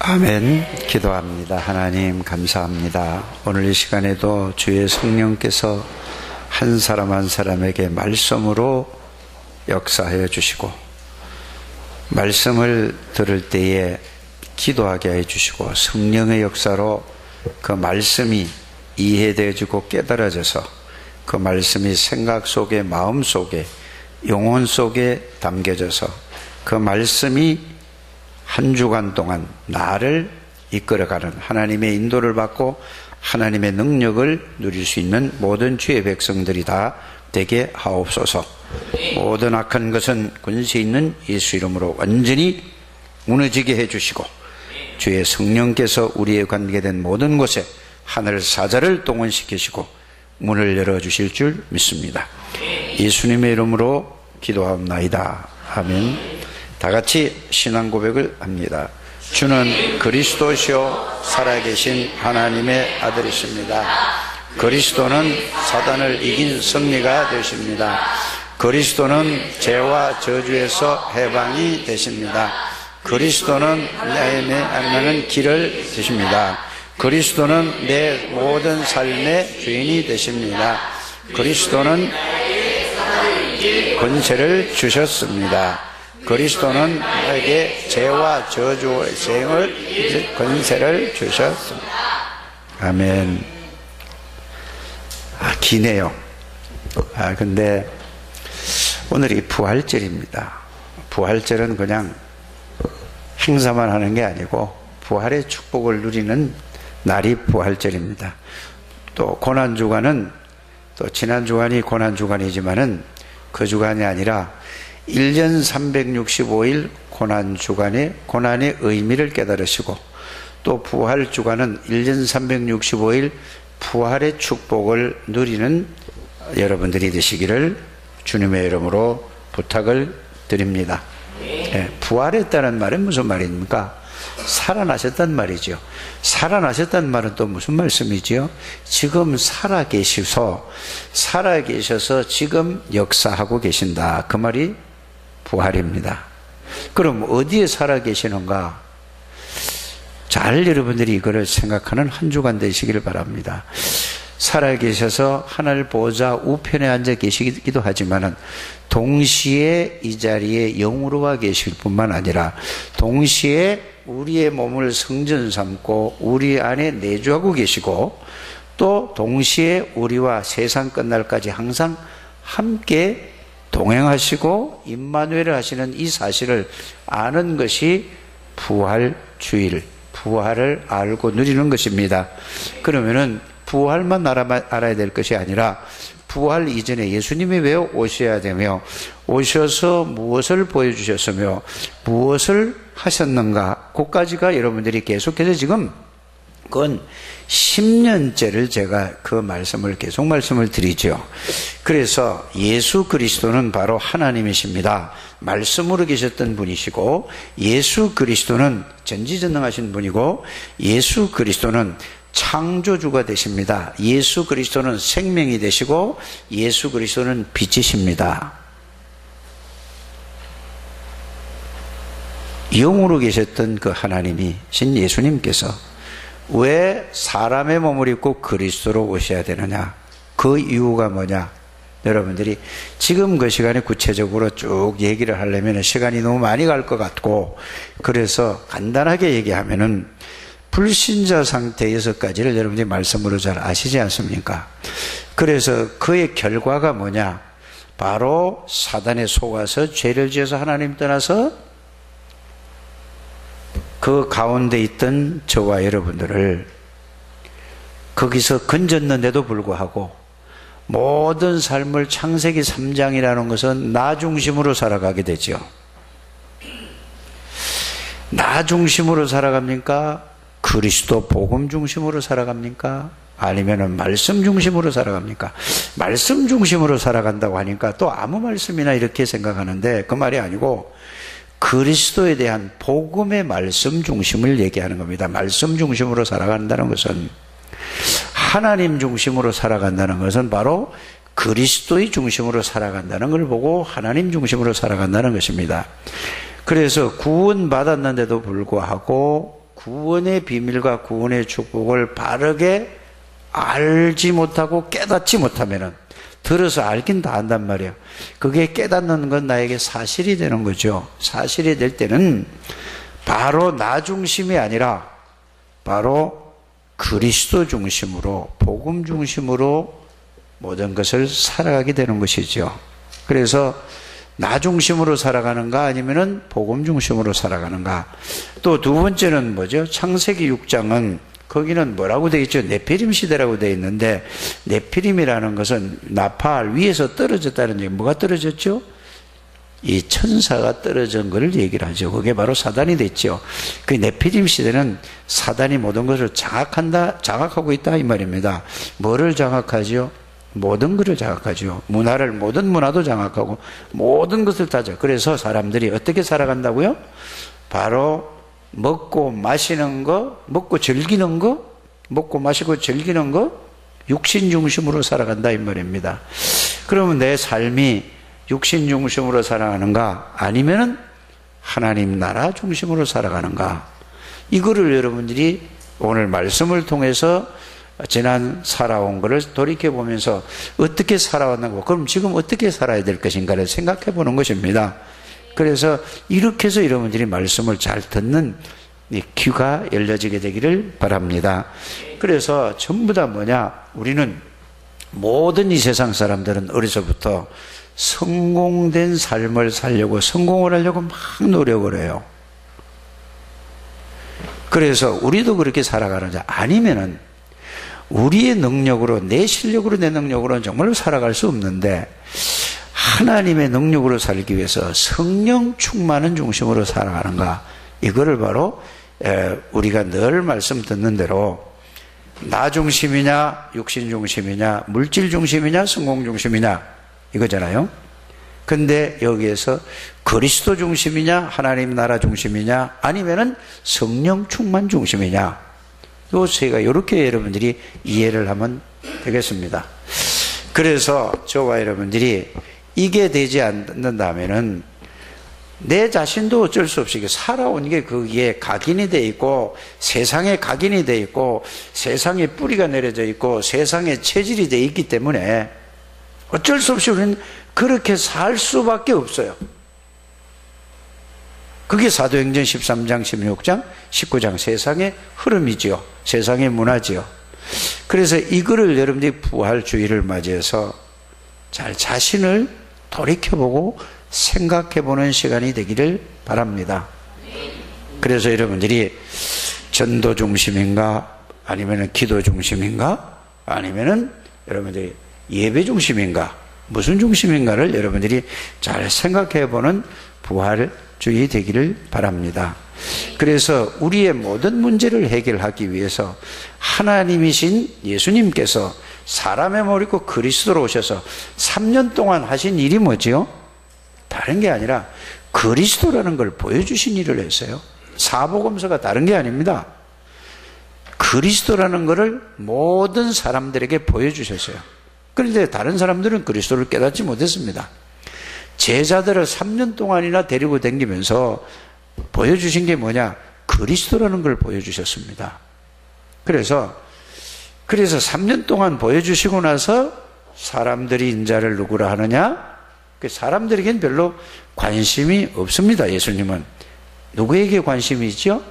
아멘. 기도합니다. 하나님 감사합니다. 오늘 이 시간에도 주의 성령께서 한 사람 한 사람에게 말씀으로 역사하여 주시고 말씀을 들을 때에 기도하게 해 주시고 성령의 역사로 그 말씀이 이해되어지고 깨달아져서 그 말씀이 생각 속에 마음 속에 영혼 속에 담겨져서 그 말씀이 한 주간 동안 나를 이끌어가는 하나님의 인도를 받고 하나님의 능력을 누릴 수 있는 모든 주의 백성들이 다 되게 하옵소서. 모든 악한 것은 권세 있는 예수 이름으로 완전히 무너지게 해주시고 주의 성령께서 우리에 관계된 모든 곳에 하늘 사자를 동원시키시고 문을 열어주실 줄 믿습니다. 예수님의 이름으로 기도하옵나이다. 아멘. 다 같이 신앙 고백을 합니다. 주는 그리스도시요 살아계신 하나님의 아들이십니다. 그리스도는 사단을 이긴 승리가 되십니다. 그리스도는 죄와 저주에서 해방이 되십니다. 그리스도는 내 안나는 길을 되십니다. 그리스도는 내 모든 삶의 주인이 되십니다. 그리스도는 권세를 주셨습니다. 그리스도는 나에게 죄와 저주의 생을 권세를 주셨습니다. 아멘. 기네요. 근데 오늘이 부활절입니다. 부활절은 그냥 행사만 하는 게 아니고 부활의 축복을 누리는 날이 부활절입니다. 또 고난주간은 또 지난 주간이 고난주간이지만은 그 주간이 아니라 1년 365일 고난주간에 고난의 의미를 깨달으시고 또 부활주간은 1년 365일 부활의 축복을 누리는 여러분들이 되시기를 주님의 이름으로 부탁을 드립니다. 부활했다는 말은 무슨 말입니까? 살아나셨단 말이죠. 살아나셨단 말은 또 무슨 말씀이지요? 지금 살아계셔서 지금 역사하고 계신다. 그 말이 부활입니다. 그럼 어디에 살아계시는가? 잘 여러분들이 이거를 생각하는 한 주간 되시기를 바랍니다. 살아계셔서 하늘 보좌 우편에 앉아 계시기도 하지만은 동시에 이 자리에 영으로와 계실 뿐만 아니라 동시에 우리의 몸을 성전 삼고 우리 안에 내주하고 계시고 또 동시에 우리와 세상 끝날까지 항상 함께 동행하시고 임마누엘을 하시는 이 사실을 아는 것이 부활주일, 부활을 알고 누리는 것입니다. 그러면은 부활만 알아야 될 것이 아니라 부활 이전에 예수님이 왜 오셔야 되며 오셔서 무엇을 보여주셨으며 무엇을 하셨는가, 그까지가 여러분들이 계속해서 지금 그건 10년째를 제가 그 말씀을 계속 말씀을 드리죠. 그래서 예수 그리스도는 바로 하나님이십니다. 말씀으로 계셨던 분이시고 예수 그리스도는 전지전능하신 분이고 예수 그리스도는 창조주가 되십니다. 예수 그리스도는 생명이 되시고 예수 그리스도는 빛이십니다. 영으로 계셨던 그 하나님이신 예수님께서 왜 사람의 몸을 입고 그리스도로 오셔야 되느냐? 그 이유가 뭐냐? 여러분들이 지금 그 시간에 구체적으로 쭉 얘기를 하려면 시간이 너무 많이 갈 것 같고, 그래서 간단하게 얘기하면은 불신자 상태 6가지를 여러분들이 말씀으로 잘 아시지 않습니까? 그래서 그의 결과가 뭐냐? 바로 사단에 속아서 죄를 지어서 하나님 떠나서 그 가운데 있던 저와 여러분들을 거기서 건졌는데도 불구하고 모든 삶을 창세기 3장이라는 것은 나 중심으로 살아가게 되죠. 나 중심으로 살아갑니까? 그리스도 복음 중심으로 살아갑니까? 아니면은 말씀 중심으로 살아갑니까? 말씀 중심으로 살아간다고 하니까 또 아무 말씀이나 이렇게 생각하는데 그 말이 아니고 그리스도에 대한 복음의 말씀 중심을 얘기하는 겁니다. 말씀 중심으로 살아간다는 것은, 하나님 중심으로 살아간다는 것은 바로 그리스도의 중심으로 살아간다는 걸 보고 하나님 중심으로 살아간다는 것입니다. 그래서 구원받았는데도 불구하고 구원의 비밀과 구원의 축복을 바르게 알지 못하고 깨닫지 못하면은, 들어서 알긴 다 안단 말이에요. 그게 깨닫는 건 나에게 사실이 되는 거죠. 사실이 될 때는 바로 나 중심이 아니라 바로 그리스도 중심으로, 복음 중심으로 모든 것을 살아가게 되는 것이죠. 그래서 나 중심으로 살아가는가 아니면은 복음 중심으로 살아가는가. 또 두 번째는 뭐죠? 창세기 6장은 거기는 뭐라고 되어 있죠? 네피림 시대라고 되어 있는데, 네피림이라는 것은 나팔 위에서 떨어졌다는 얘기. 뭐가 떨어졌죠? 이 천사가 떨어진 것을 얘기를 하죠. 그게 바로 사단이 됐죠. 그 네피림 시대는 사단이 모든 것을 장악하고 있다 이 말입니다. 뭐를 장악하죠? 모든 것을 장악하죠. 모든 문화도 장악하고 모든 것을 다 장악. 그래서 사람들이 어떻게 살아간다고요? 바로 먹고 마시는 거, 먹고 즐기는 거, 먹고 마시고 즐기는 거, 육신 중심으로 살아간다 이 말입니다. 그러면 내 삶이 육신 중심으로 살아가는가 아니면은 하나님 나라 중심으로 살아가는가, 이거를 여러분들이 오늘 말씀을 통해서 지난 살아온 것을 돌이켜보면서 어떻게 살아왔는가, 그럼 지금 어떻게 살아야 될 것인가를 생각해 보는 것입니다. 그래서 이렇게 해서 여러분들이 말씀을 잘 듣는 귀가 열려지게 되기를 바랍니다. 그래서 전부 다 뭐냐, 우리는 모든 이 세상 사람들은 어려서부터 성공된 삶을 살려고, 성공을 하려고 막 노력을 해요. 그래서 우리도 그렇게 살아가는지, 아니면은 우리의 능력으로, 내 실력으로, 내 능력으로는 정말로 살아갈 수 없는데 하나님의 능력으로 살기 위해서 성령 충만한 중심으로 살아가는가, 이거를 바로 우리가 늘 말씀 듣는 대로 나 중심이냐 육신 중심이냐 물질 중심이냐 성공 중심이냐 이거잖아요. 근데 여기에서 그리스도 중심이냐 하나님 나라 중심이냐 아니면은 성령 충만 중심이냐, 요 세가 이렇게 여러분들이 이해를 하면 되겠습니다. 그래서 저와 여러분들이 이게 되지 않는다면은 내 자신도 어쩔 수 없이 살아온 게 거기에 각인이 돼 있고, 세상에 각인이 돼 있고, 세상에 뿌리가 내려져 있고, 세상에 체질이 돼 있기 때문에 어쩔 수 없이 우리는 그렇게 살 수밖에 없어요. 그게 사도행전 13장, 16장, 19장 세상의 흐름이지요. 세상의 문화지요. 그래서 이거를 여러분들이 부활주의를 맞이해서 잘 자신을 돌이켜보고 생각해보는 시간이 되기를 바랍니다. 그래서 여러분들이 전도 중심인가 아니면 기도 중심인가 아니면 여러분들이 예배 중심인가 무슨 중심인가를 여러분들이 잘 생각해보는 부활주의 되기를 바랍니다. 그래서 우리의 모든 문제를 해결하기 위해서 하나님이신 예수님께서 사람의 머리고 그리스도로 오셔서 3년 동안 하신 일이 뭐지요? 다른 게 아니라 그리스도라는 걸 보여주신 일을 했어요. 사복음서가 다른 게 아닙니다. 그리스도라는 것을 모든 사람들에게 보여주셨어요. 그런데 다른 사람들은 그리스도를 깨닫지 못했습니다. 제자들을 3년 동안이나 데리고 다니면서 보여주신 게 뭐냐? 그리스도라는 걸 보여주셨습니다. 그래서 3년 동안 보여주시고 나서 사람들이 인자를 누구라 하느냐? 사람들에게는 별로 관심이 없습니다. 예수님은 누구에게 관심이 있죠?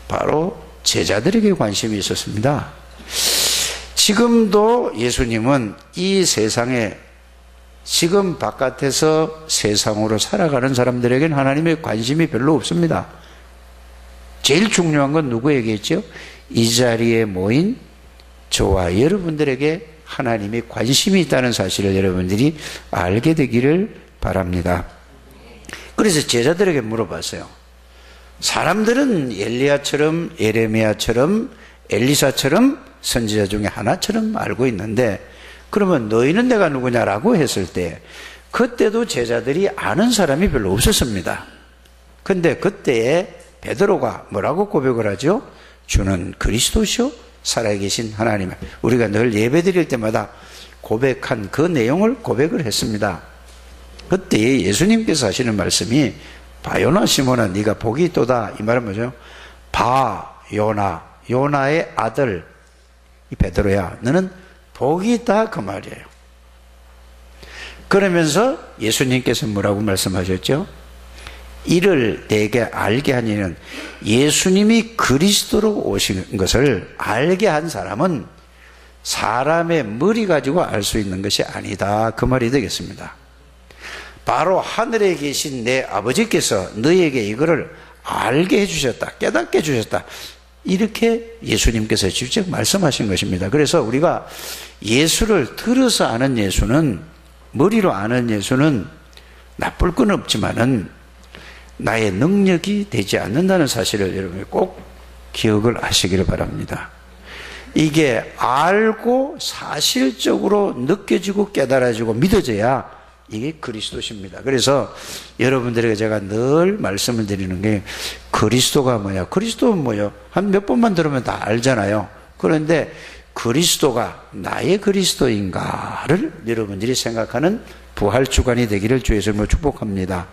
바로 제자들에게 관심이 있었습니다. 지금도 예수님은 이 세상에 지금 바깥에서 세상으로 살아가는 사람들에게는 하나님의 관심이 별로 없습니다. 제일 중요한 건 누구에게 있죠? 이 자리에 모인 저와 여러분들에게 하나님의 관심이 있다는 사실을 여러분들이 알게 되기를 바랍니다. 그래서 제자들에게 물어봤어요. 사람들은 엘리야처럼 예레미야처럼 엘리사처럼 선지자 중에 하나처럼 알고 있는데 그러면 너희는 내가 누구냐라고 했을 때 그때도 제자들이 아는 사람이 별로 없었습니다. 근데 그때에 베드로가 뭐라고 고백을 하죠? 주는 그리스도시요 살아계신 하나님. 우리가 늘 예배 드릴 때마다 고백한 그 내용을 고백을 했습니다. 그때 예수님께서 하시는 말씀이 바요나 시몬아 네가 복이 있도다. 이 말은 뭐죠? 요나의 아들 이 베드로야, 너는 복이 있다, 그 말이에요. 그러면서 예수님께서 뭐라고 말씀하셨죠? 이를 내게 알게 하니는, 예수님이 그리스도로 오신 것을 알게 한 사람은 사람의 머리 가지고 알 수 있는 것이 아니다, 그 말이 되겠습니다. 바로 하늘에 계신 내 아버지께서 너에게 이거를 알게 해주셨다, 깨닫게 해주셨다, 이렇게 예수님께서 직접 말씀하신 것입니다. 그래서 우리가 예수를 들어서 아는 예수는, 머리로 아는 예수는 나쁠 건 없지만은 나의 능력이 되지 않는다는 사실을 여러분이 꼭 기억을 하시기를 바랍니다. 이게 알고 사실적으로 느껴지고 깨달아지고 믿어져야 이게 그리스도십니다. 그래서 여러분들에게 제가 늘 말씀을 드리는 게, 그리스도가 뭐냐, 그리스도는 뭐요? 한 몇 번만 들으면 다 알잖아요. 그런데 그리스도가 나의 그리스도인가를 여러분들이 생각하는 부활주간이 되기를 주 예수님으로 축복합니다.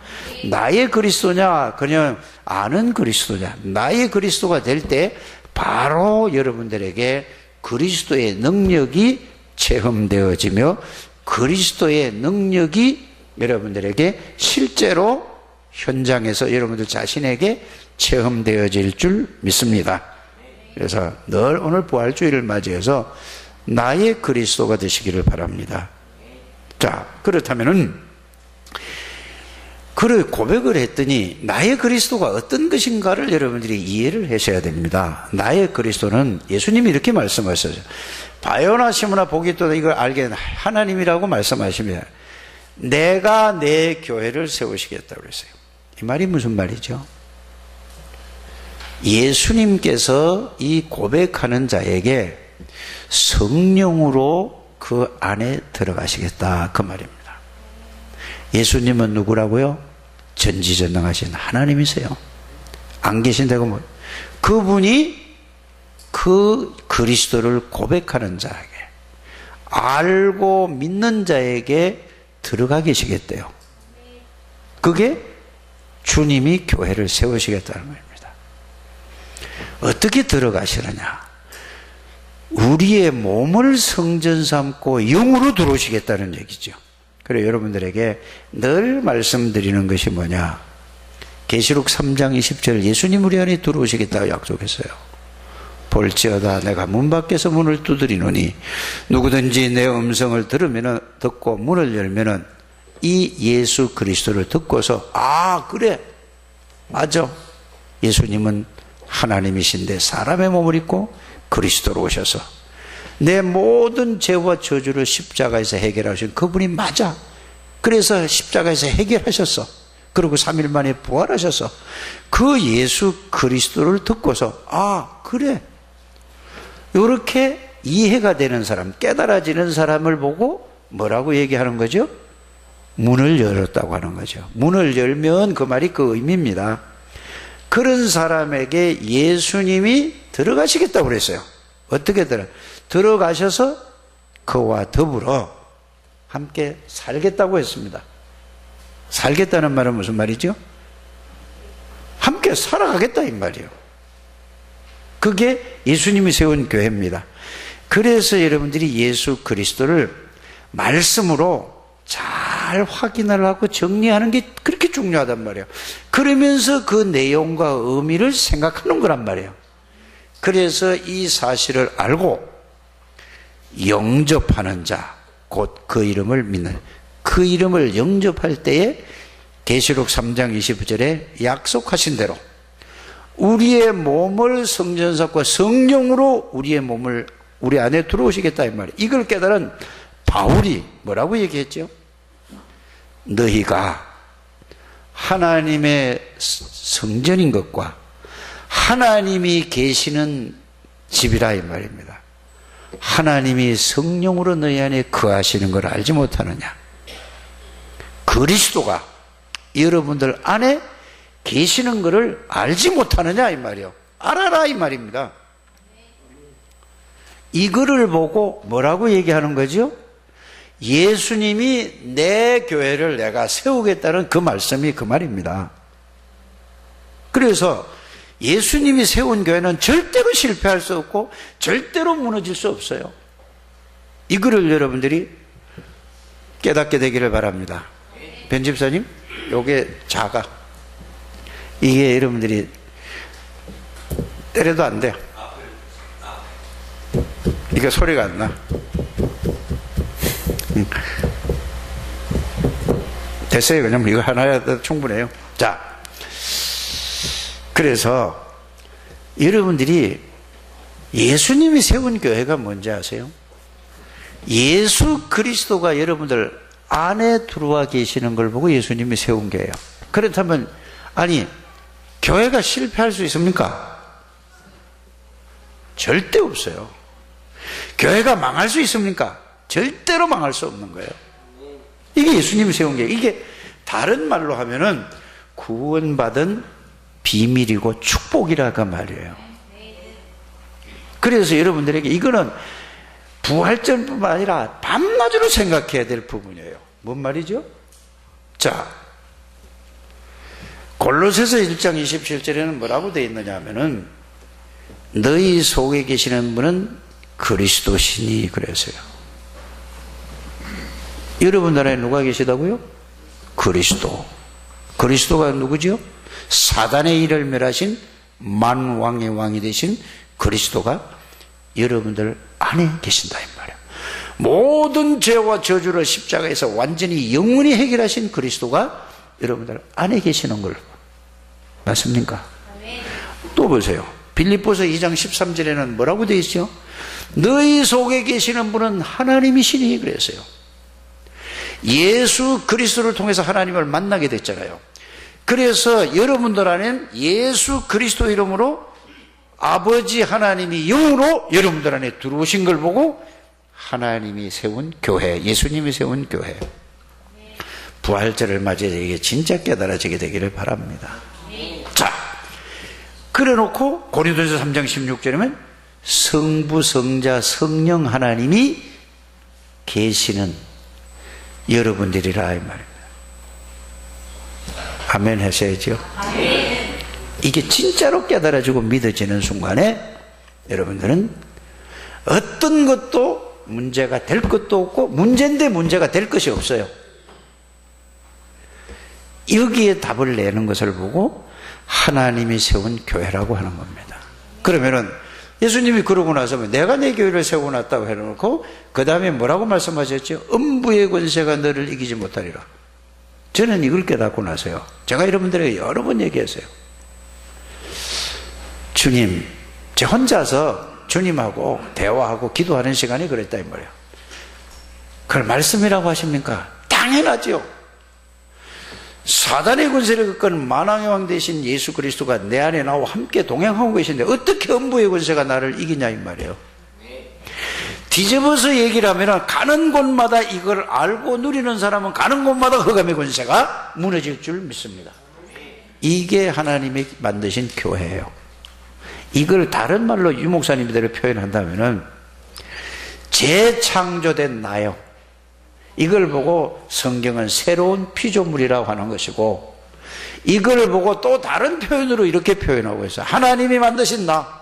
나의 그리스도냐, 그냥 아는 그리스도냐. 나의 그리스도가 될 때 바로 여러분들에게 그리스도의 능력이 체험되어지며 그리스도의 능력이 여러분들에게 실제로 현장에서 여러분들 자신에게 체험되어질 줄 믿습니다. 그래서 늘 오늘 부활주의를 맞이해서 나의 그리스도가 되시기를 바랍니다. 자, 그렇다면은 그를 고백을 했더니 나의 그리스도가 어떤 것인가를 여러분들이 이해를 하셔야 됩니다. 나의 그리스도는 예수님이 이렇게 말씀하셨어요. 바요나 시므나 복이 있도다, 이걸 알게 하나님이라고 말씀하시면 내가 내 교회를 세우시겠다고 그랬어요. 이 말이 무슨 말이죠? 예수님께서 이 고백하는 자에게 성령으로 그 안에 들어가시겠다, 그 말입니다. 예수님은 누구라고요? 전지전능하신 하나님이세요. 안 계신다고 뭐, 그분이 그 그리스도를 고백하는 자에게, 알고 믿는 자에게 들어가 계시겠대요. 그게 주님이 교회를 세우시겠다는 겁니다. 어떻게 들어가시느냐? 우리의 몸을 성전 삼고 영으로 들어오시겠다는 얘기죠. 그래서 여러분들에게 늘 말씀드리는 것이 뭐냐? 계시록 3장 20절, 예수님 우리 안에 들어오시겠다고 약속했어요. 볼지어다 내가 문 밖에서 문을 두드리노니 누구든지 내 음성을 듣고 문을 열면은 이 예수 그리스도를 듣고서, 아 그래, 맞아, 예수님은 하나님이신데 사람의 몸을 입고 그리스도로 오셔서 내 모든 죄와 저주를 십자가에서 해결하신 그분이 맞아. 그래서 십자가에서 해결하셨어. 그리고 3일 만에 부활하셔서 그 예수 그리스도를 듣고서, 아 그래, 이렇게 이해가 되는 사람, 깨달아지는 사람을 보고 뭐라고 얘기하는 거죠? 문을 열었다고 하는 거죠. 문을 열면 그 말이 그 의미입니다. 그런 사람에게 예수님이 들어가시겠다고 그랬어요. 어떻게 들어가셔서 그와 더불어 함께 살겠다고 했습니다. 살겠다는 말은 무슨 말이죠? 함께 살아가겠다 이 말이에요. 그게 예수님이 세운 교회입니다. 그래서 여러분들이 예수 그리스도를 말씀으로 잘 확인을 하고 정리하는 게 그렇게 중요하단 말이에요. 그러면서 그 내용과 의미를 생각하는 거란 말이에요. 그래서 이 사실을 알고 영접하는 자, 곧 그 이름을 믿는, 그 이름을 영접할 때에 계시록 3장 20절에 약속하신 대로 우리의 몸을 성전 삼고 성령으로 우리의 몸을 우리 안에 들어오시겠다 이 말이에요. 이걸 깨달은 바울이 뭐라고 얘기했죠? 너희가 하나님의 성전인 것과 하나님이 계시는 집이라 이 말입니다. 하나님이 성령으로 너희 안에 거하시는 걸 알지 못하느냐? 그리스도가 여러분들 안에 계시는 것을 알지 못하느냐 이 말이요. 알아라 이 말입니다. 이거를 보고 뭐라고 얘기하는 거죠? 예수님이 내 교회를 내가 세우겠다는 그 말씀이 그 말입니다. 그래서 예수님이 세운 교회는 절대로 실패할 수 없고 절대로 무너질 수 없어요. 이거를 여러분들이 깨닫게 되기를 바랍니다. 변집사님, 요게 작아. 이게 여러분들이 때려도 안 돼요. 이게 소리가 안 나. 됐어요. 그냥 이거 하나라도 충분해요. 자, 그래서 여러분들이 예수님이 세운 교회가 뭔지 아세요? 예수 그리스도가 여러분들 안에 들어와 계시는 걸 보고 예수님이 세운 교회예요. 그렇다면 아니 교회가 실패할 수 있습니까? 절대 없어요. 교회가 망할 수 있습니까? 절대로 망할 수 없는 거예요. 이게 예수님이 세운 교회. 이게 다른 말로 하면은 구원받은 비밀이고 축복이라고 말이에요. 그래서 여러분들에게 이거는 부활절뿐만 아니라 밤낮으로 생각해야 될 부분이에요. 뭔 말이죠? 자, 골로새서 1장 27절에는 뭐라고 되어 있느냐 하면은 너희 속에 계시는 분은 그리스도시니 그래서요. 여러분 나라에 누가 계시다고요? 그리스도. 그리스도가 누구죠? 사단의 일을 멸하신 만왕의 왕이 되신 그리스도가 여러분들 안에 계신다 이 말이에요. 모든 죄와 저주를 십자가에서 완전히 영원히 해결하신 그리스도가 여러분들 안에 계시는 걸 맞습니까? 또 보세요. 빌립보서 2장 13절에는 뭐라고 되어 있죠? 너희 속에 계시는 분은 하나님이시니 그랬어요. 예수 그리스도를 통해서 하나님을 만나게 됐잖아요. 그래서 여러분들 안에는 예수 그리스도 이름으로 아버지 하나님이 영으로 여러분들 안에 들어오신 걸 보고 하나님이 세운 교회, 예수님이 세운 교회, 부활절을 맞이해서 이게 진짜 깨달아지게 되기를 바랍니다. 자, 그래놓고 고린도서 3장 16절이면 성부, 성자, 성령 하나님이 계시는 여러분들이라 이 말입니다. 아멘 하셔야죠. 아멘. 이게 진짜로 깨달아지고 믿어지는 순간에 여러분들은 어떤 것도 문제가 될 것도 없고 문제인데 문제가 될 것이 없어요. 여기에 답을 내는 것을 보고 하나님이 세운 교회라고 하는 겁니다. 그러면은 예수님이 그러고 나서 내가 내 교회를 세워놨다고 해놓고 그 다음에 뭐라고 말씀하셨죠? 음부의 권세가 너를 이기지 못하리라. 저는 이걸 깨닫고 나서요, 제가 여러분들에게 여러 번 얘기했어요. 주님, 제 혼자서 주님하고 대화하고 기도하는 시간이 그랬다 이 말이에요. 그걸 말씀이라고 하십니까? 당연하죠. 사단의 권세를 꺾은 만왕의 왕 되신 예수 그리스도가 내 안에 나와 함께 동행하고 계신데 어떻게 음부의 권세가 나를 이기냐 이 말이에요. 뒤집어서 얘기를 하면 가는 곳마다 이걸 알고 누리는 사람은 가는 곳마다 흑암의 권세가 무너질 줄 믿습니다. 이게 하나님이 만드신 교회예요. 이걸 다른 말로 유 목사님들을 표현한다면은 재창조된 나요. 이걸 보고 성경은 새로운 피조물이라고 하는 것이고, 이걸 보고 또 다른 표현으로 이렇게 표현하고 있어요. 하나님이 만드신 나.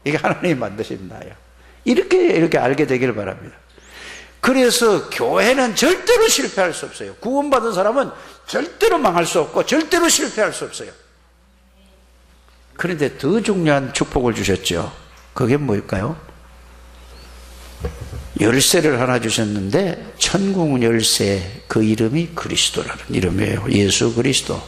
이게 하나님이 만드신 나예요. 이렇게 알게 되기를 바랍니다. 그래서 교회는 절대로 실패할 수 없어요. 구원받은 사람은 절대로 망할 수 없고 절대로 실패할 수 없어요. 그런데 더 중요한 축복을 주셨죠. 그게 뭘까요? 열쇠를 하나 주셨는데 천국 열쇠, 그 이름이 그리스도라는 이름이에요. 예수 그리스도.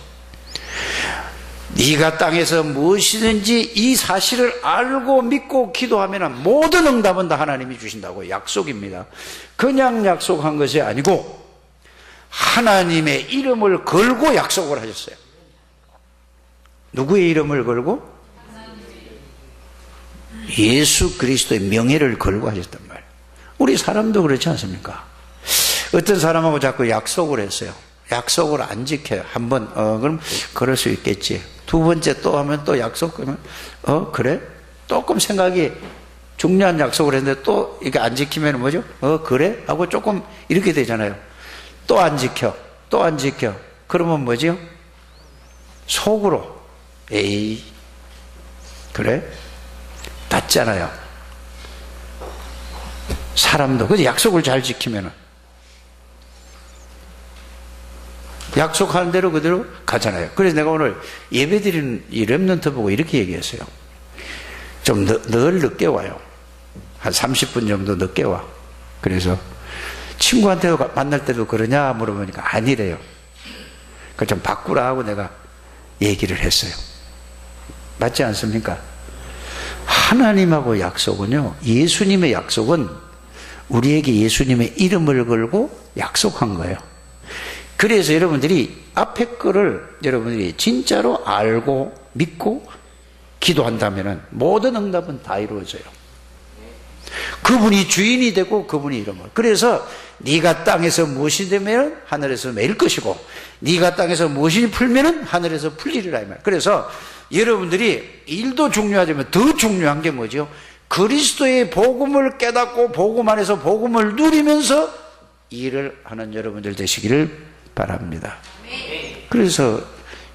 네가 땅에서 무엇이든지 이 사실을 알고 믿고 기도하면 모든 응답은 다 하나님이 주신다고 약속입니다. 그냥 약속한 것이 아니고 하나님의 이름을 걸고 약속을 하셨어요. 누구의 이름을 걸고? 예수 그리스도의 명예를 걸고 하셨단 말이에요. 우리 사람도 그렇지 않습니까? 어떤 사람하고 자꾸 약속을 했어요. 약속을 안 지켜요. 한 번, 그럼 그럴 수 있겠지. 두 번째 또 하면 또 약속, 그러면, 그래? 조금 생각이 중요한 약속을 했는데 또 이렇게 안 지키면 뭐죠? 그래? 하고 조금 이렇게 되잖아요. 또 안 지켜. 또 안 지켜. 그러면 뭐죠? 속으로, 에이, 그래? 닿잖아요. 사람도 그래서 약속을 잘 지키면은 약속하는 대로 그대로 가잖아요. 그래서 내가 오늘 예배드리는 이 렘넌트 보고 이렇게 얘기했어요. 좀 늘 늦게 와요. 한 30분 정도 늦게 와. 그래서 친구한테 만날 때도 그러냐 물어보니까 아니래요. 그걸 좀 바꾸라 하고 내가 얘기를 했어요. 맞지 않습니까? 하나님하고 약속은요, 예수님의 약속은 우리에게 예수님의 이름을 걸고 약속한 거예요. 그래서 여러분들이 앞에 거를 여러분들이 진짜로 알고 믿고 기도한다면 모든 응답은 다 이루어져요. 그분이 주인이 되고 그분이 이름을. 그래서 네가 땅에서 무엇이 되면 하늘에서 매일 것이고 네가 땅에서 무엇이 풀면 하늘에서 풀리리라 이 말. 그래서 여러분들이 일도 중요하지만 더 중요한 게 뭐죠? 그리스도의 복음을 깨닫고 복음 안에서 복음을 누리면서 일을 하는 여러분들 되시기를 바랍니다. 그래서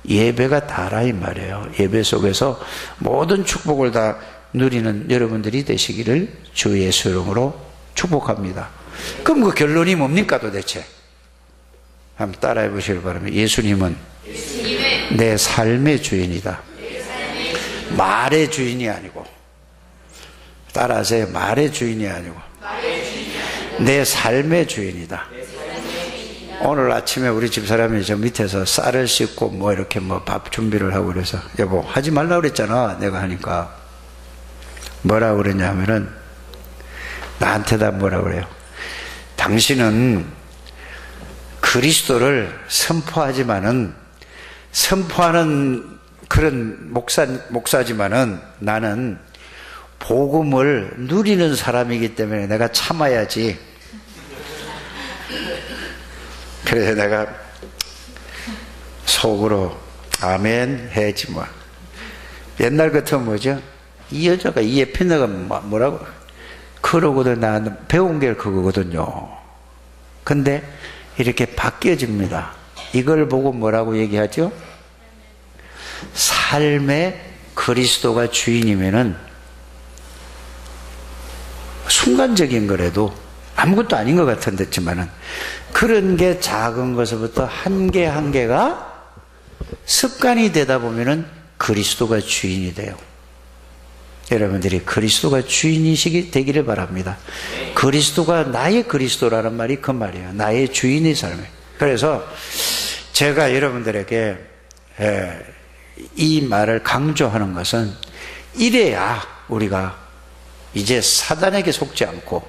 예배가 다라 이 말이에요. 예배 속에서 모든 축복을 다 누리는 여러분들이 되시기를 주 예수 이름으로 축복합니다. 그럼 그 결론이 뭡니까 도대체? 한번 따라해 보시길 바랍니다. 예수님은 내 삶의 주인이다. 말의 주인이 아니고, 따라하세요. 말의 주인이 아니고 내 삶의 주인이다. 오늘 아침에 우리 집사람이 저 밑에서 쌀을 씻고 뭐 이렇게 뭐 밥 준비를 하고 그래서 여보 하지 말라 그랬잖아. 내가 하니까 뭐라 그러냐 하면은 나한테다 뭐라 그래요? 당신은 그리스도를 선포하지만은 선포하는 그런 목사지만은 나는 복음을 누리는 사람이기 때문에 내가 참아야지. 그래서 내가 속으로 아멘 해야지 뭐. 옛날 같으면 뭐죠? 이 여자가 이 예편녀가 뭐라고 그러고도 나는 배운 게 그거거든요. 근데 이렇게 바뀌어집니다. 이걸 보고 뭐라고 얘기하죠? 삶의 그리스도가 주인이면은 순간적인 거라도 아무것도 아닌 것 같은데지만은 그런 게 작은 것부터 한 개 한 개가 습관이 되다 보면은 그리스도가 주인이 돼요. 여러분들이 그리스도가 주인이시기 되기를 바랍니다. 그리스도가 나의 그리스도라는 말이 그 말이에요. 나의 주인의 삶이에요. 그래서 제가 여러분들에게 이 말을 강조하는 것은 이래야 우리가 이제 사단에게 속지 않고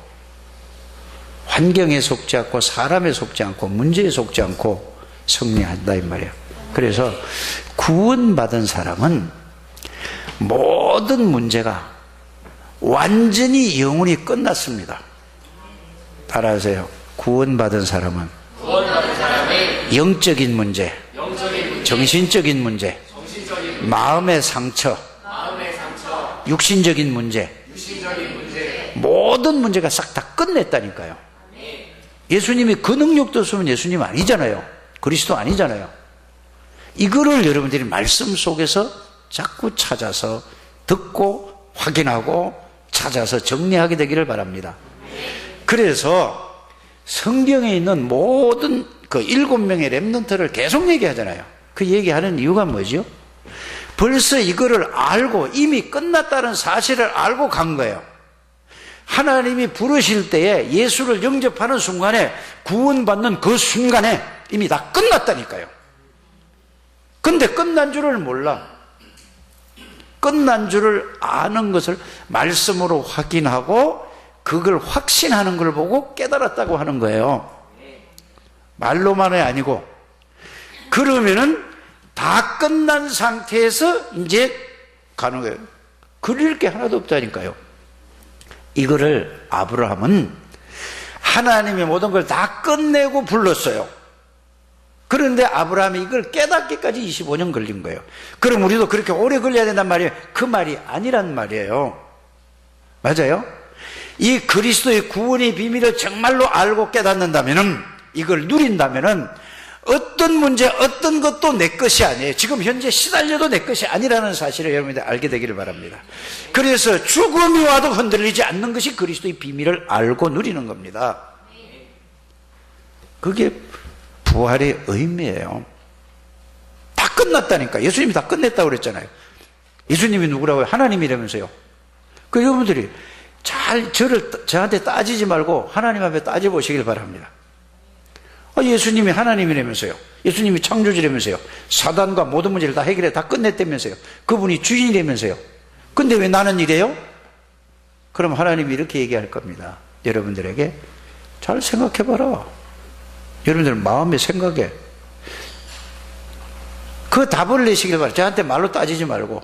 환경에 속지 않고 사람에 속지 않고 문제에 속지 않고 승리한다 이 말이에요. 그래서 구원받은 사람은 모든 문제가 완전히 영원히 끝났습니다. 따라하세요. 구원받은 사람은 영적인 문제, 정신적인 문제, 마음의 상처, 육신적인 문제, 모든 문제가 싹 다 끝냈다니까요. 예수님이 그 능력도 없으면 예수님 아니잖아요. 그리스도 아니잖아요. 이거를 여러분들이 말씀 속에서 자꾸 찾아서 듣고 확인하고 찾아서 정리하게 되기를 바랍니다. 그래서 성경에 있는 모든 그 7명의 렘넌트를 계속 얘기하잖아요. 그 얘기하는 이유가 뭐죠? 벌써 이거를 알고 이미 끝났다는 사실을 알고 간 거예요. 하나님이 부르실 때에 예수를 영접하는 순간에 구원받는 그 순간에 이미 다 끝났다니까요. 근데 끝난 줄을 몰라. 끝난 줄을 아는 것을 말씀으로 확인하고 그걸 확신하는 걸 보고 깨달았다고 하는 거예요. 말로만이 아니고. 그러면은 다 끝난 상태에서 이제 가는 거예요. 그릴 게 하나도 없다니까요. 이거를 아브라함은 하나님의 모든 걸 다 끝내고 불렀어요. 그런데 아브라함이 이걸 깨닫기까지 25년 걸린 거예요. 그럼 우리도 그렇게 오래 걸려야 된단 말이에요? 그 말이 아니란 말이에요. 맞아요? 이 그리스도의 구원의 비밀을 정말로 알고 깨닫는다면은, 이걸 누린다면은 어떤 문제, 어떤 것도 내 것이 아니에요. 지금 현재 시달려도 내 것이 아니라는 사실을 여러분들 알게 되기를 바랍니다. 그래서 죽음이 와도 흔들리지 않는 것이 그리스도의 비밀을 알고 누리는 겁니다. 그게 부활의 의미예요. 다 끝났다니까. 예수님이 다 끝냈다고 그랬잖아요. 예수님이 누구라고요? 하나님이라면서요. 그 여러분들이 저한테 따지지 말고 하나님 앞에 따져보시길 바랍니다. 예수님이 하나님이라면서요. 예수님이 창조주라면서요. 사단과 모든 문제를 다 해결해 다 끝냈다면서요. 그분이 주인이라면서요. 근데 왜 나는 이래요? 그럼 하나님이 이렇게 얘기할 겁니다. 여러분들에게 잘 생각해봐라. 여러분들 마음의 생각에 그 답을 내시길 바랍니다. 저한테 말로 따지지 말고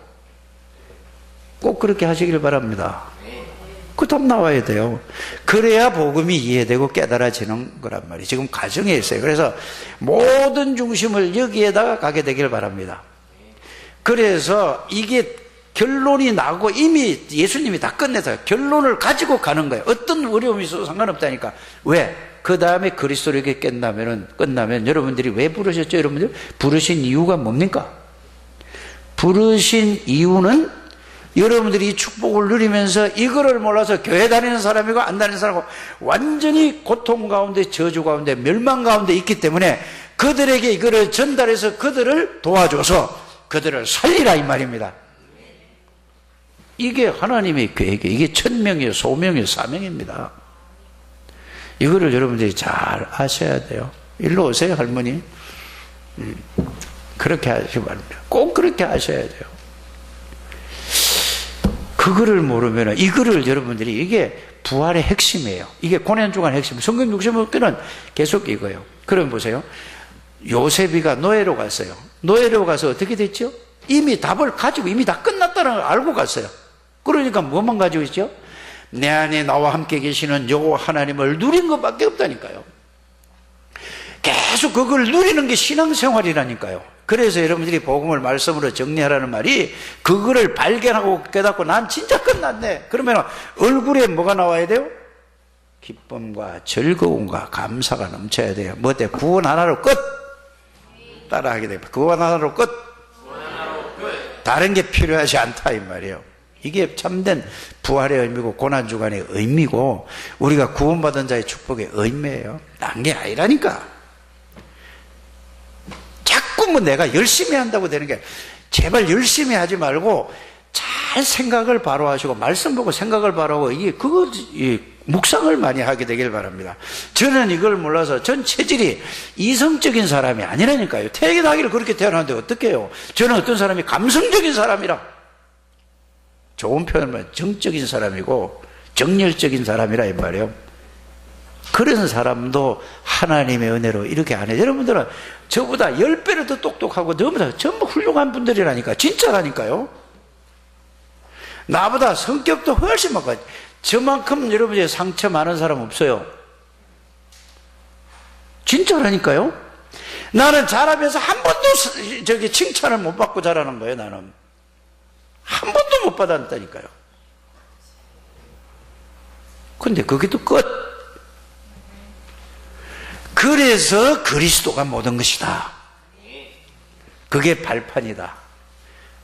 꼭 그렇게 하시길 바랍니다. 그 답 나와야 돼요. 그래야 복음이 이해되고 깨달아지는 거란 말이에요. 지금 가정에 있어요. 그래서 모든 중심을 여기에다가 가게 되길 바랍니다. 그래서 이게 결론이 나고 이미 예수님이 다 끝내서 결론을 가지고 가는 거예요. 어떤 어려움이 있어도 상관없다니까. 왜? 그 다음에 그리스도를 이렇게 끝나면 여러분들이 왜 부르셨죠? 여러분들 부르신 이유가 뭡니까? 부르신 이유는 여러분들이 이 축복을 누리면서 이거를 몰라서 교회 다니는 사람이고 안 다니는 사람이고 완전히 고통 가운데 저주 가운데 멸망 가운데 있기 때문에 그들에게 이거를 전달해서 그들을 도와줘서 그들을 살리라 이 말입니다. 이게 하나님의 계획이에요. 이게 천명이에요. 소명이에요. 사명입니다. 이거를 여러분들이 잘 아셔야 돼요. 일로 오세요, 할머니. 그렇게 하시기 바랍니다. 꼭 그렇게 하셔야 돼요. 그거를 모르면, 이거를 여러분들이, 이게 부활의 핵심이에요. 이게 고난주간의 핵심. 성경 65개는 계속 이거예요. 그럼 보세요. 요셉이가 노예로 갔어요. 노예로 가서 어떻게 됐죠? 이미 답을 가지고 이미 다 끝났다는 걸 알고 갔어요. 그러니까 뭐만 가지고 있죠? 내 안에 나와 함께 계시는 여호와 하나님을 누린 것밖에 없다니까요. 계속 그걸 누리는 게 신앙생활이라니까요. 그래서 여러분들이 복음을 말씀으로 정리하라는 말이 그거를 발견하고 깨닫고 난 진짜 끝났네. 그러면 얼굴에 뭐가 나와야 돼요? 기쁨과 즐거움과 감사가 넘쳐야 돼요. 뭐 어때? 구원 하나로 끝! 따라하게 됩니다. 구원 하나로 끝! 다른 게 필요하지 않다 이 말이에요. 이게 참된 부활의 의미고 고난주간의 의미고 우리가 구원받은 자의 축복의 의미예요. 딴 게 아니라니까. 자꾸 뭐 내가 열심히 한다고 되는 게 제발 열심히 하지 말고 잘 생각을 바로 하시고 말씀 보고 생각을 바로 하고 이게 그거 묵상을 많이 하게 되길 바랍니다. 저는 이걸 몰라서 전 체질이 이성적인 사람이 아니라니까요. 태어나기를 그렇게 태어났는데 어떻게 해요? 저는 어떤 사람이 감성적인 사람이라 좋은 표현은 정적인 사람이고 정열적인 사람이라 이 말이에요. 그런 사람도 하나님의 은혜로 이렇게 안 해요. 여러분들은 저보다 10배를 더 똑똑하고 저보다 전부 훌륭한 분들이라니까. 진짜라니까요. 나보다 성격도 훨씬 많고 저만큼 여러분이 상처 많은 사람 없어요. 진짜라니까요. 나는 자라면서 한 번도 칭찬을 못 받고 자라는 거예요. 나는 한 번도 못 받았다니까요. 근데 그게 또 끝. 그래서 그리스도가 모든 것이다. 그게 발판이다.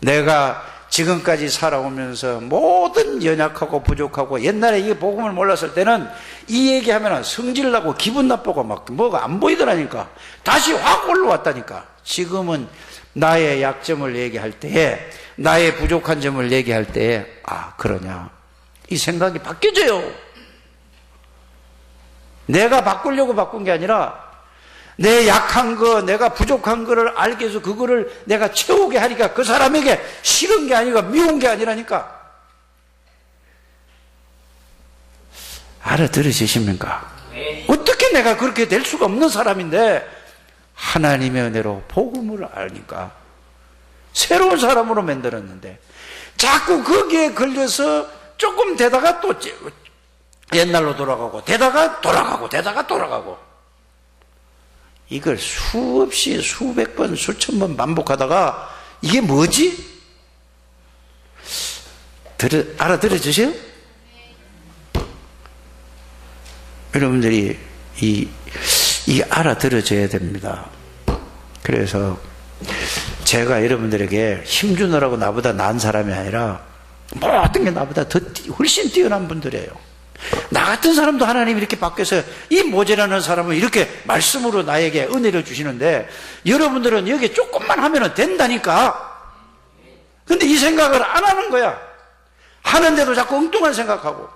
내가 지금까지 살아오면서 모든 연약하고 부족하고 옛날에 이 복음을 몰랐을 때는 이 얘기하면 성질나고 기분 나쁘고 막 뭐가 안 보이더라니까. 다시 확 올라왔다니까. 지금은 나의 약점을 얘기할 때에 나의 부족한 점을 얘기할 때에 아 그러냐 이 생각이 바뀌어져요. 내가 바꾸려고 바꾼 게 아니라 내 약한 거 내가 부족한 거를 알게 해서 그거를 내가 채우게 하니까 그 사람에게 싫은 게 아니고 미운 게 아니라니까. 알아들으시십니까? 네. 어떻게 내가 그렇게 될 수가 없는 사람인데 하나님의 은혜로 복음을 아니까 새로운 사람으로 만들었는데 자꾸 거기에 걸려서 조금 되다가 또 옛날로 돌아가고 되다가 돌아가고 이걸 수없이 수백 번 수천 번 반복하다가 이게 뭐지? 알아들어주세요? 여러분들이 이 알아들어줘야 됩니다. 그래서 제가 여러분들에게 힘주느라고 나보다 나은 사람이 아니라 모든 게 나보다 훨씬 뛰어난 분들이에요. 나 같은 사람도 하나님이 이렇게 바뀌어서 이 모자라는 사람은 이렇게 말씀으로 나에게 은혜를 주시는데 여러분들은 여기 조금만 하면 된다니까. 근데 이 생각을 안 하는 거야. 하는데도 자꾸 엉뚱한 생각하고.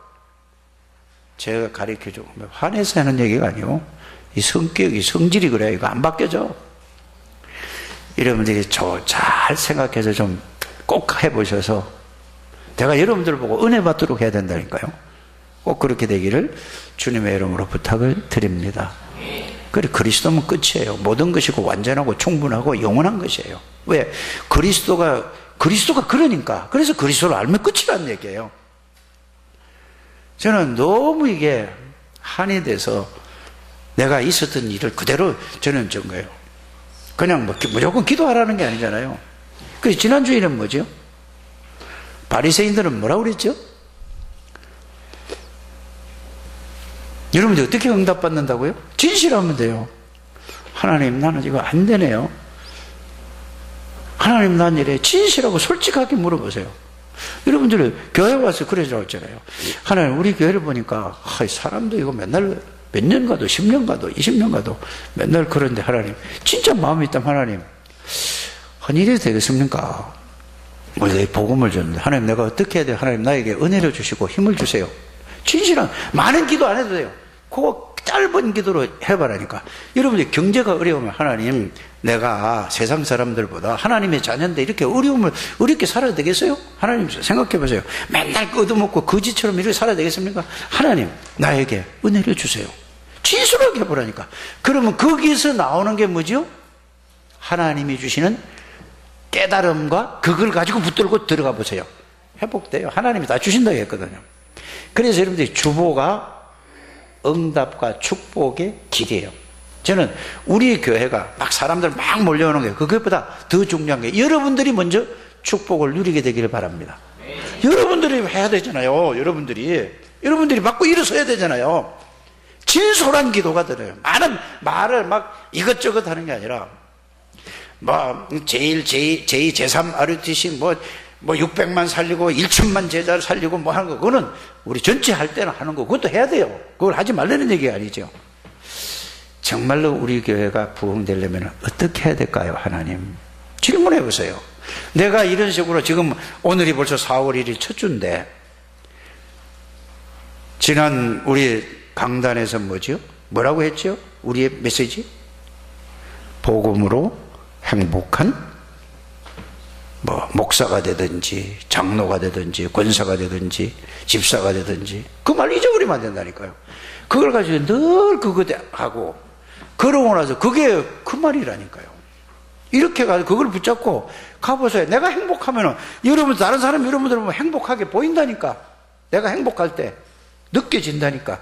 제가 가르쳐줘. 화내서 하는 얘기가 아니고 이 성격이 성질이 그래요. 이거 안 바뀌어져. 여러분들이 잘 생각해서 좀 꼭 해보셔서 제가 여러분들을 보고 은혜 받도록 해야 된다니까요. 꼭 그렇게 되기를 주님의 이름으로 부탁을 드립니다. 그래, 그리스도면 끝이에요. 모든 것이고 완전하고 충분하고 영원한 것이에요. 왜? 그리스도가 그러니까. 그래서 그리스도를 알면 끝이라는 얘기예요. 저는 너무 이게 한이 돼서 내가 있었던 일을 그대로 저는 전 거예요. 그냥 무조건 기도하라는 게 아니잖아요. 그래서 지난주에는 뭐죠? 바리새인들은 뭐라고 그랬죠? 여러분들 어떻게 응답받는다고요? 진실하면 돼요. 하나님, 나는 이거 안 되네요. 하나님, 난 이래. 진실하고 솔직하게 물어보세요. 여러분들 교회 와서 그러라고 했잖아요. 하나님, 우리 교회를 보니까 사람도 이거 맨날 몇 년 가도 10년 가도 20년 가도 맨날 그런데 하나님, 진짜 마음이 있다면 하나님, 이래도 되겠습니까? 우리가 이 복음을 줬는데 하나님, 내가 어떻게 해야 돼요? 하나님, 나에게 은혜를 주시고 힘을 주세요. 진실한, 많은 기도 안 해도 돼요. 그 짧은 기도로 해봐라니까. 여러분들 경제가 어려우면 하나님, 내가 세상 사람들보다 하나님의 자녀인데 이렇게 어렵게 살아야 되겠어요? 하나님 생각해 보세요. 맨날 얻어먹고 거지처럼 이렇게 살아야 되겠습니까? 하나님, 나에게 은혜를 주세요. 진실하게 해보라니까. 그러면 거기서 나오는 게 뭐죠? 하나님이 주시는 깨달음과 그걸 가지고 붙들고 들어가 보세요. 회복돼요. 하나님이 다 주신다고 했거든요. 그래서 여러분들이 주보가 응답과 축복의 길이에요. 저는 우리 교회가 막 사람들 막 몰려오는 게 그것보다 더 중요한 게 여러분들이 먼저 축복을 누리게 되기를 바랍니다. 여러분들이 해야 되잖아요. 여러분들이 받고 일어서야 되잖아요. 진솔한 기도가 들어요. 많은 말을 막 이것저것 하는 게 아니라 제1, 제2, 제3 RUTC 600만 살리고 1천만 제자를 살리고 하는 거, 그거는 우리 전체 할 때는 하는 거, 그것도 해야 돼요. 그걸 하지 말라는 얘기가 아니죠. 정말로 우리 교회가 부흥되려면 어떻게 해야 될까요? 하나님, 질문해 보세요. 내가 이런 식으로 지금 오늘이 벌써 4월 1일 첫 주인데 지난 우리 강단에서 뭐라고 했죠? 우리의 메시지? 복음으로 행복한 목사가 되든지 장로가 되든지 권사가 되든지 집사가 되든지 그 말 잊어버리면 안 된다니까요. 그걸 가지고 늘 그거 하고 그러고 나서 그게 그 말이라니까요. 이렇게 가서 그걸 붙잡고 가보세요. 내가 행복하면은 다른 사람 여러분들 보면 행복하게 보인다니까. 내가 행복할 때 느껴진다니까.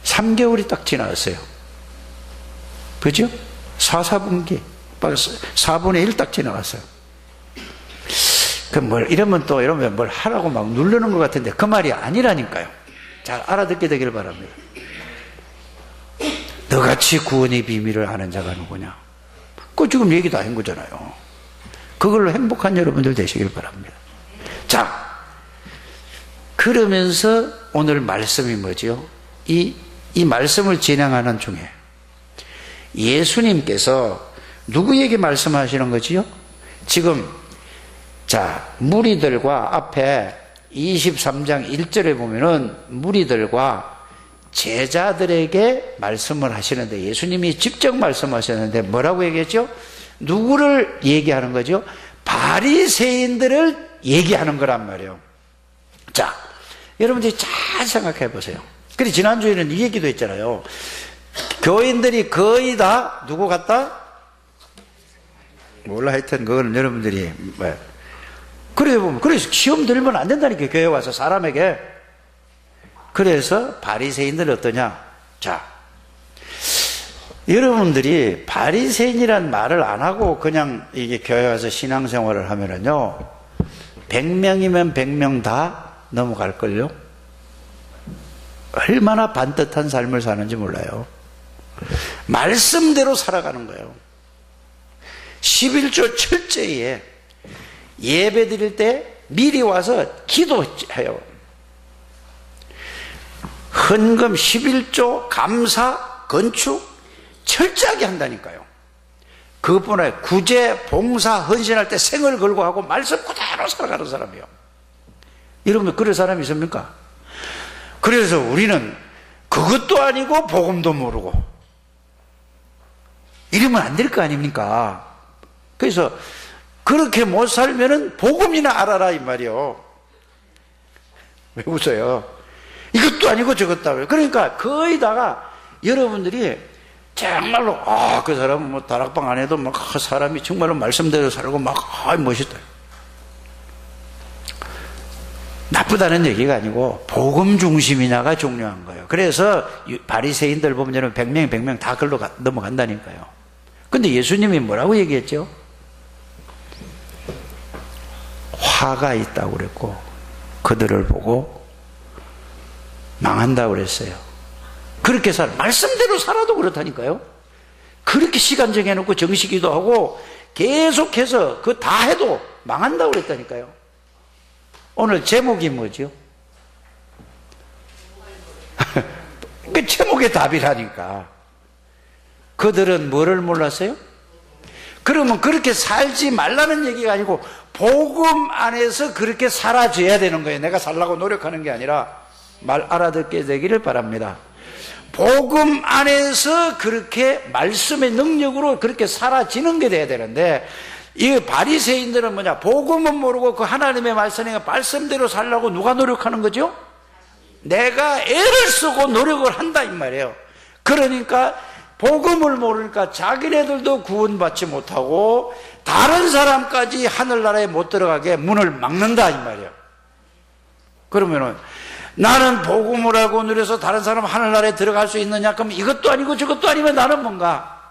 3개월이 딱 지나갔어요. 그죠? 4분기 4분의 1 딱 지나갔어요. 이러면 뭘 하라고 막 누르는 것 같은데 그 말이 아니라니까요. 잘 알아듣게 되기를 바랍니다. 너같이 구원의 비밀을 아는 자가 누구냐? 그거 지금 얘기 다 한 거잖아요. 그걸로 행복한 여러분들 되시길 바랍니다. 자, 그러면서 오늘 말씀이 뭐죠? 이 말씀을 진행하는 중에 예수님께서 누구에게 말씀하시는 거지요? 지금 무리들과 앞에 23장 1절에 보면은 무리들과 제자들에게 말씀을 하시는데 예수님이 직접 말씀하셨는데 뭐라고 얘기했죠? 누구를 얘기하는 거죠? 바리새인들을 얘기하는 거란 말이에요. 자, 여러분들이 잘 생각해 보세요. 그래, 지난주에는 이 얘기도 했잖아요. 교인들이 거의 다 누구 같다? 몰라, 하여튼 그거는 여러분들이 그래서 시험 들면 안 된다니까. 교회 와서 사람에게. 그래서 바리새인들 어떠냐? 자, 여러분들이 바리새인이란 말을 안 하고 그냥 이게 교회 와서 신앙생활을 하면은요 100명이면 100명 다 넘어갈걸요. 얼마나 반듯한 삶을 사는지 몰라요. 말씀대로 살아가는 거예요. 11조 철저히 예배 드릴 때 미리 와서 기도해요. 헌금 11조 감사 건축 철저하게 한다니까요. 그것뿐 아니라 구제 봉사 헌신할 때 생을 걸고 하고 말씀 그대로 살아가는 사람이에요. 여러분 그런 사람이 있습니까? 그래서 우리는 그것도 아니고 복음도 모르고 이러면 안 될 거 아닙니까? 그래서 그렇게 못 살면은 복음이나 알아라 이 말이요. 왜 웃어요? 이것도 아니고 저것도 아니고. 그러니까 거의 다가 여러분들이 정말로 그 사람은 뭐 다락방 안에도 막 사람이 정말로 말씀대로 살고 막 멋있다. 나쁘다는 얘기가 아니고 복음 중심이냐가 중요한 거예요. 그래서 바리새인들 보면 100명 다 글로 넘어간다니까요. 근데 예수님이 뭐라고 얘기했죠? 화가 있다고 그랬고 그들을 보고 망한다고 그랬어요. 그렇게 말씀대로 살아도 그렇다니까요. 그렇게 시간 정해놓고 정시기도 하고 계속해서 그거 다 해도 망한다고 그랬다니까요. 오늘 제목이 뭐죠? 그 제목의 답이라니까. 그들은 뭐를 몰랐어요? 그러면 그렇게 살지 말라는 얘기가 아니고 복음 안에서 그렇게 살아줘야 되는 거예요. 내가 살라고 노력하는 게 아니라. 말 알아듣게 되기를 바랍니다. 복음 안에서 그렇게 말씀의 능력으로 그렇게 사라지는 게 돼야 되는데 이 바리새인들은 뭐냐? 복음은 모르고 그 하나님의 말씀대로 살려고 누가 노력하는 거죠? 내가 애를 쓰고 노력을 한다 이 말이에요. 그러니까 복음을 모르니까 자기네들도 구원받지 못하고 다른 사람까지 하늘나라에 못 들어가게 문을 막는다 이 말이에요. 그러면은 나는 복음을 하고 누려서 다른 사람 하늘나라에 들어갈 수 있느냐? 그럼 이것도 아니고 저것도 아니면 나는 뭔가?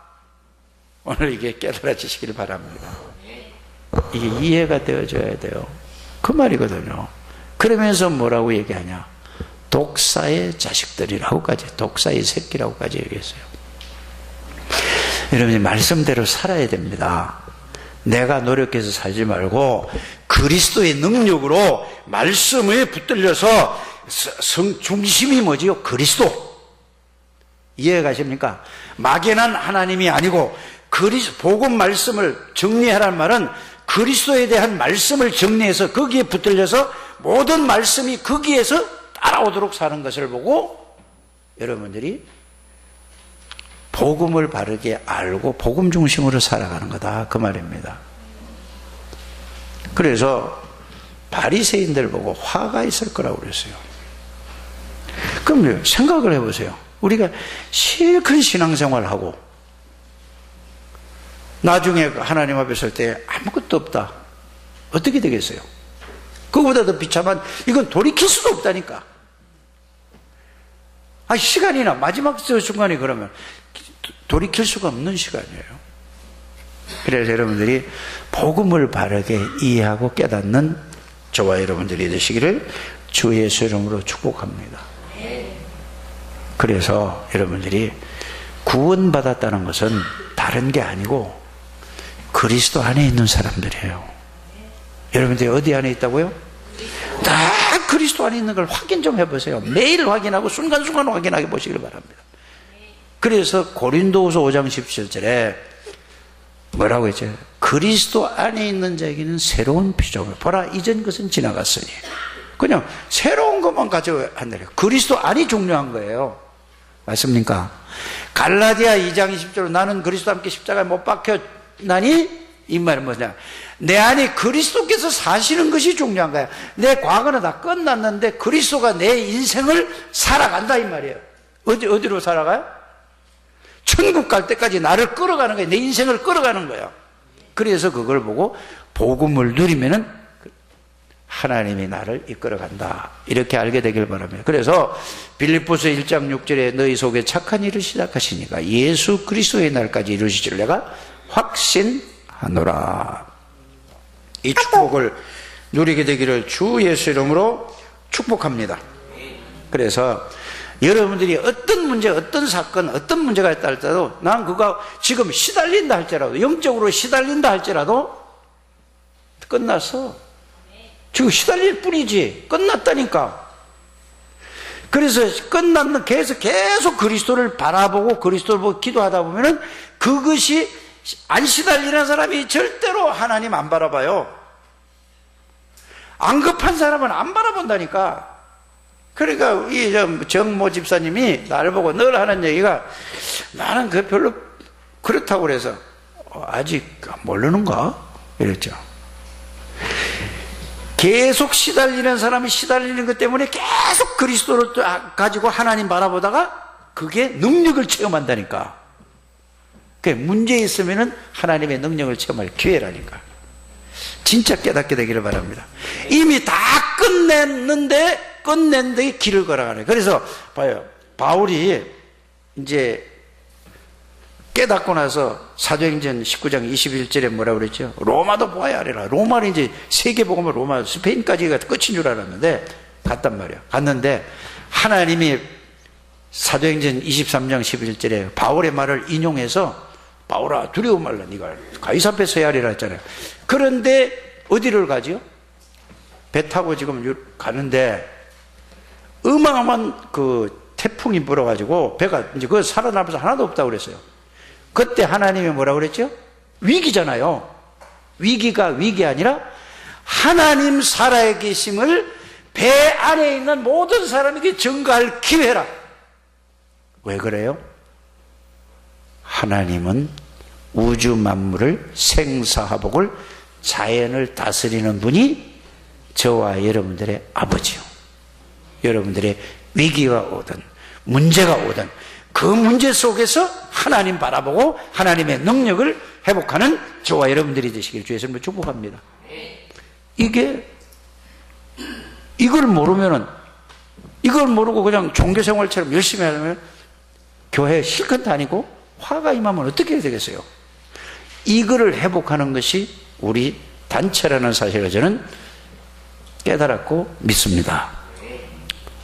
오늘 이게 깨달아지시길 바랍니다. 이게 이해가 되어져야 돼요. 그 말이거든요. 그러면서 뭐라고 얘기하냐? 독사의 자식들이라고까지, 독사의 새끼라고까지 얘기했어요. 여러분이 말씀대로 살아야 됩니다. 내가 노력해서 살지 말고 그리스도의 능력으로 말씀에 붙들려서 중심이 뭐지요? 그리스도. 이해 가십니까? 막연한 하나님이 아니고 복음 말씀을 정리하라는 말은 그리스도에 대한 말씀을 정리해서 거기에 붙들려서 모든 말씀이 거기에서 따라오도록 사는 것을 보고 여러분들이 복음을 바르게 알고 복음 중심으로 살아가는 거다 그 말입니다. 그래서 바리새인들 보고 화가 있을 거라고 그랬어요. 그럼 생각을 해보세요. 우리가 실컷 신앙생활하고 나중에 하나님 앞에 설 때 아무것도 없다. 어떻게 되겠어요? 그거보다 더 비참한, 이건 돌이킬 수도 없다니까. 시간이나 마지막 순간이 그러면 돌이킬 수가 없는 시간이에요. 그래서 여러분들이 복음을 바르게 이해하고 깨닫는 저와 여러분들이 되시기를 주 예수 이름으로 축복합니다. 그래서 여러분들이 구원받았다는 것은 다른 게 아니고 그리스도 안에 있는 사람들이에요. 여러분들이 어디 안에 있다고요? 다 그리스도 안에 있는 걸 확인 좀 해보세요. 매일 확인하고 순간순간 확인하게 보시길 바랍니다. 그래서 고린도후서 5장 17절에 뭐라고 했죠? 그리스도 안에 있는 자에게는 새로운 피조물, 보라 이전 것은 지나갔으니. 그냥 새로운 것만 가져야 한다래요. 그리스도 안이 중요한 거예요. 맞습니까? 갈라디아 2장 20절로 나는 그리스도와 함께 십자가에 못 박혔나니 이 말은 뭐냐? 내 안에 그리스도께서 사시는 것이 중요한 거야. 내 과거는 다 끝났는데 그리스도가 내 인생을 살아간다 이 말이에요. 어디로 살아가요? 천국 갈 때까지 나를 끌어가는 거예요. 내 인생을 끌어가는 거예요. 그래서 그걸 보고 복음을 누리면은 하나님이 나를 이끌어간다. 이렇게 알게 되길 바랍니다. 그래서 빌립보서 1장 6절에 너희 속에 착한 일을 시작하시니까 예수 그리스도의 날까지 이루실 줄 내가 확신하노라. 이 축복을 누리게 되기를 주 예수 이름으로 축복합니다. 그래서 여러분들이 어떤 문제, 어떤 사건, 어떤 문제가 있다 할지라도 난 그거 지금 시달린다 할지라도, 영적으로 시달린다 할지라도 끝났어. 지금 시달릴 뿐이지 끝났다니까. 그래서 끝났는 계속 그리스도를 바라보고 그리스도를 보고 기도하다 보면은 그것이 안 시달리는 사람이 절대로 하나님 안 바라봐요. 안 급한 사람은 안 바라본다니까. 그러니까 이 정모 집사님이 나를 보고 늘 하는 얘기가, 나는 그 별로 그렇다고 그래서 아직 모르는가? 이랬죠. 계속 시달리는 사람이 시달리는 것 때문에 계속 그리스도를 가지고 하나님 바라보다가 그게 능력을 체험한다니까. 문제 있으면은 하나님의 능력을 체험할 기회라니까. 진짜 깨닫게 되기를 바랍니다. 이미 다 끝냈는데 길을 걸어가네. 그래서 봐요. 바울이 이제 깨닫고 나서 사도행전 19장 21절에 뭐라고 그랬죠? 로마도 보아야 하리라. 로마는 이제 세계복음을 로마, 스페인까지가 끝인 줄 알았는데 갔단 말이야. 갔는데 하나님이 사도행전 23장 11절에 바울의 말을 인용해서, 바울아 두려움 말라, 네가 가이사 앞에 서야 하리라 했잖아요. 그런데 어디를 가지요? 배 타고 지금 가는데 어마어마한 그 태풍이 불어가지고 배가 이제 그거 살아남아서 하나도 없다고 그랬어요. 그때 하나님이 뭐라고 그랬죠? 위기잖아요. 위기가 위기 아니라 하나님 살아계심을 배 안에 있는 모든 사람에게 증거할 기회라. 왜 그래요? 하나님은 우주 만물을 생사화복을 자연을 다스리는 분이 저와 여러분들의 아버지요. 여러분들의 위기가 오든 문제가 오든 그 문제 속에서 하나님 바라보고 하나님의 능력을 회복하는 저와 여러분들이 되시길 주의 이름으로 축복합니다. 이걸 모르고 그냥 종교생활처럼 열심히 하면 교회 실컷 다니고 화가 임하면 어떻게 해야 되겠어요? 이거를 회복하는 것이 우리 단체라는 사실을 저는 깨달았고 믿습니다.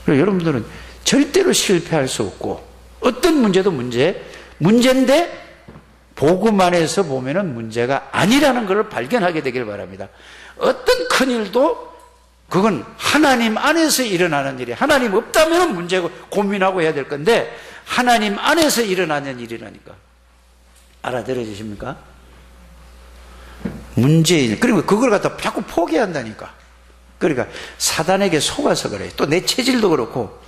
그리고 여러분들은 절대로 실패할 수 없고, 어떤 문제도 문제인데 복음 안에서 보면은 문제가 아니라는 것을 발견하게 되길 바랍니다. 어떤 큰 일도 그건 하나님 안에서 일어나는 일이에요. 하나님 없다면 문제고 고민하고 해야 될 건데 하나님 안에서 일어나는 일이라니까. 알아들어 주십니까? 문제인, 그러니까 그걸 갖다 자꾸 포기한다니까. 그러니까 사단에게 속아서 그래. 또 내 체질도 그렇고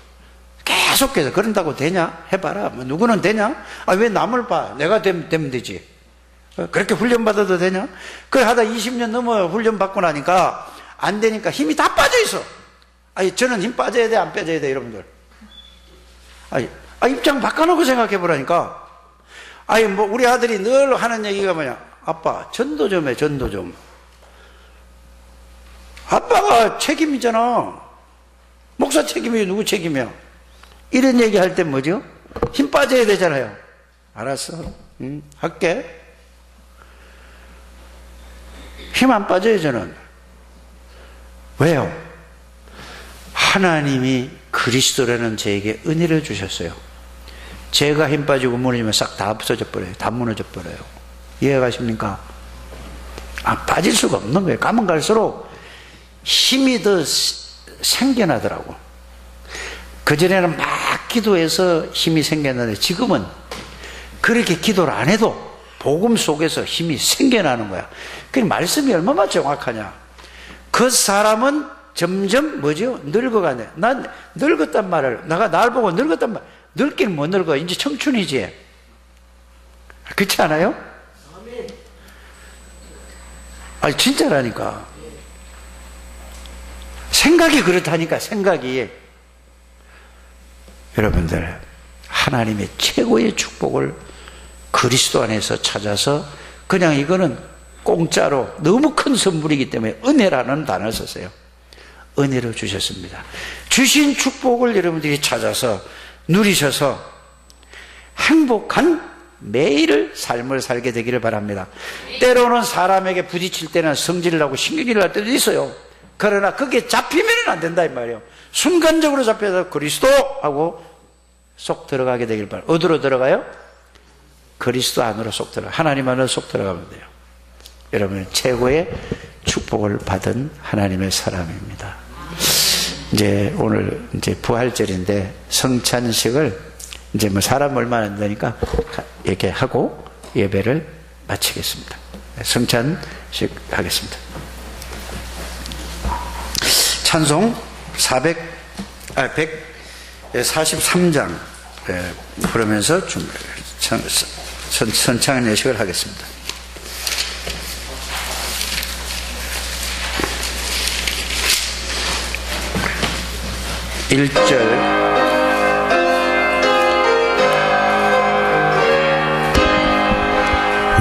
계속해서 그런다고 되냐? 해봐라. 뭐 누구는 되냐? 왜 남을 봐? 내가 되면 되지. 그렇게 훈련받아도 되냐? 그래 하다 20년 넘어 훈련받고 나니까 안 되니까 힘이 다 빠져있어. 저는 힘 빠져야 돼, 안 빠져야 돼, 여러분들? 입장 바꿔놓고 생각해보라니까. 뭐 우리 아들이 늘 하는 얘기가 뭐냐? 아빠 전도 좀 해, 전도 좀. 아빠가 책임이잖아. 목사 책임이 누구 책임이야? 이런 얘기 할 때 뭐죠? 힘 빠져야 되잖아요. 알았어. 할게. 힘 안 빠져요, 저는. 왜요? 하나님이 그리스도라는 저에게 은혜를 주셨어요. 제가 힘 빠지고 무너지면 싹 다 없어져 버려요. 다 무너져 버려요. 이해가십니까? 빠질 수가 없는 거예요. 가면 갈수록 힘이 더 생겨나더라고. 그전에는 막 기도해서 힘이 생겨나는데 지금은 그렇게 기도를 안 해도 복음 속에서 힘이 생겨나는 거야. 그 말씀이 얼마나 정확하냐. 그 사람은 점점 뭐죠? 늙어가네. 난 늙었단 말을, 날 보고 늙었단 말, 늙기는 못 늙어. 이제 청춘이지. 그렇지 않아요? 진짜라니까. 생각이 그렇다니까, 생각이. 여러분들, 하나님의 최고의 축복을 그리스도 안에서 찾아서, 그냥 이거는 공짜로 너무 큰 선물이기 때문에 은혜라는 단어를 썼어요. 은혜로 주셨습니다. 주신 축복을 여러분들이 찾아서 누리셔서 행복한 매일을 삶을 살게 되기를 바랍니다. 때로는 사람에게 부딪힐 때는 성질을 하고 신경질 날 때도 있어요. 그러나 그게 잡히면 안 된다 이 말이에요. 순간적으로 잡혀서 그리스도 하고 쏙 들어가게 되길 바랍니다. 어디로 들어가요? 그리스도 안으로 쏙 들어가. 하나님 안으로 쏙 들어가면 돼요. 여러분 최고의 축복을 받은 하나님의 사람입니다. 이제 오늘 이제 부활절인데 성찬식을 이제 뭐 사람 얼마 안 되니까 이렇게 하고 예배를 마치겠습니다. 성찬식 하겠습니다. 찬송 143장 부르면서 선창 예식을 하겠습니다. 1절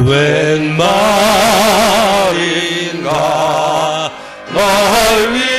웬 말인가 날 위해